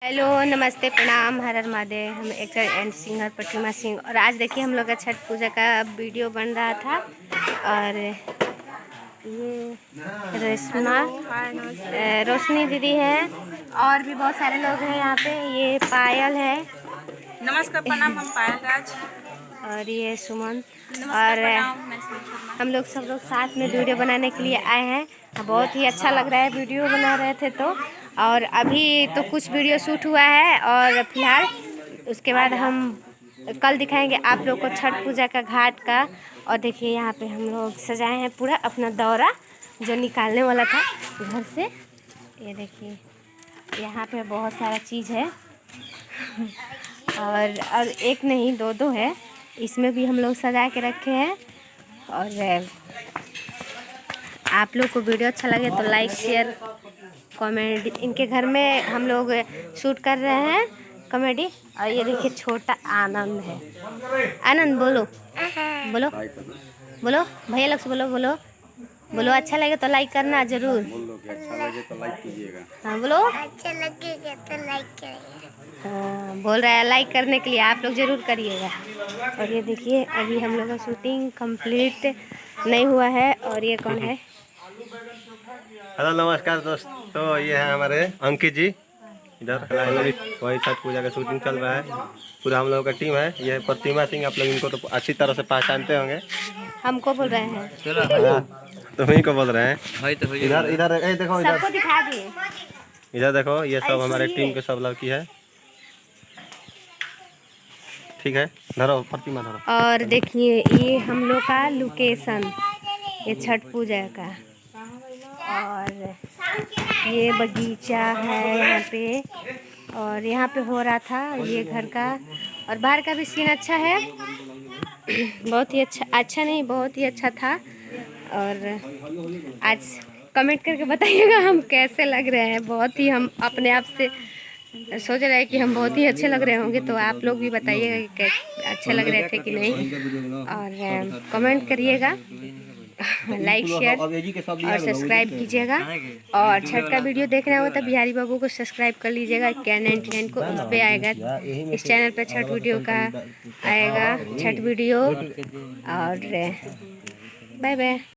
Hello, नमस्ते, प्रणाम, हर हर महादेव। हम एक्टर एंड सिंगर प्रतिमा सिंह। और आज देखिए हम लोग का छठ पूजा का वीडियो बन रहा था। और ये रोशनी दीदी है और भी बहुत सारे लोग हैं यहाँ पे। ये पायल है। नमस्कार, प्रणाम। हम पायल राज और ये सुमन। नमस्कार, और प्रणाम। हम लोग सब लोग साथ में वीडियो बनाने के लिए आए हैं। बहुत ही अच्छा लग रहा है, वीडियो बना रहे थे तो। और अभी तो कुछ वीडियो शूट हुआ है और फिलहाल उसके बाद हम कल दिखाएंगे आप लोग को छठ पूजा का घाट का। और देखिए यहाँ पे हम लोग सजाए हैं पूरा अपना दौरा जो निकालने वाला था घर से। ये देखिए यहाँ पे बहुत सारा चीज़ है और एक नहीं दो है। इसमें भी हम लोग सजा के रखे हैं। और आप लोग को वीडियो अच्छा लगे तो लाइक शेयर कमेंट। इनके घर में हम लोग शूट कर रहे हैं कॉमेडी। और ये देखिए छोटा आनंद है। आनंद बोलो बोलो बोलो भैया लोग से बोलो बोलो बोलो। अच्छा लगे तो लाइक करना जरूर। अच्छा लगे तो लाइक कीजिएगा। हाँ बोलो अच्छा लगेगा तो लाइक करिए। हाँ बोल रहा है लाइक करने के लिए, आप लोग ज़रूर करिएगा। और ये देखिए अभी हम लोग का शूटिंग कंप्लीट नहीं हुआ है। और ये कौन है? हेलो नमस्कार दोस्तों, ये है हमारे अंकित जी। इधर वही छठ पूजा का शूटिंग चल रहा है। पूरा हम लोगों का टीम है। ये है प्रतिमा सिंह। आप लोग इनको तो अच्छी तरह से पहचानते होंगे। हमको बोल रहे हैं। तुम्ही को बोल रहे हैं। इधर इधर देखो, इधर सबको दिखा दिए। इधर देखो, ये सब हमारे टीम के सब लड़की है। ठीक है, धरो प्रतिमा धरो। और देखिए ये हम लोग का लोकेशन, ये छठ पूजा का। और ये बगीचा है यहाँ पे। और यहाँ पे हो रहा था ये घर का। और बाहर का भी सीन अच्छा है। बहुत ही अच्छा नहीं, बहुत ही अच्छा था। और आज कमेंट करके बताइएगा हम कैसे लग रहे हैं। बहुत ही हम अपने आप से सोच रहे हैं कि हम बहुत ही अच्छे लग रहे होंगे। तो आप लोग भी बताइएगा कि कैसे अच्छे लग रहे थे कि नहीं। और कमेंट करिएगा, लाइक शेयर और सब्सक्राइब कीजिएगा। और छठ का वीडियो देखना हो तो बिहारी बाबू को सब्सक्राइब कर लीजिएगा। क्या 99 को इस पे आएगा, इस चैनल पे छठ वीडियो का आएगा छठ वीडियो। और बाय बाय।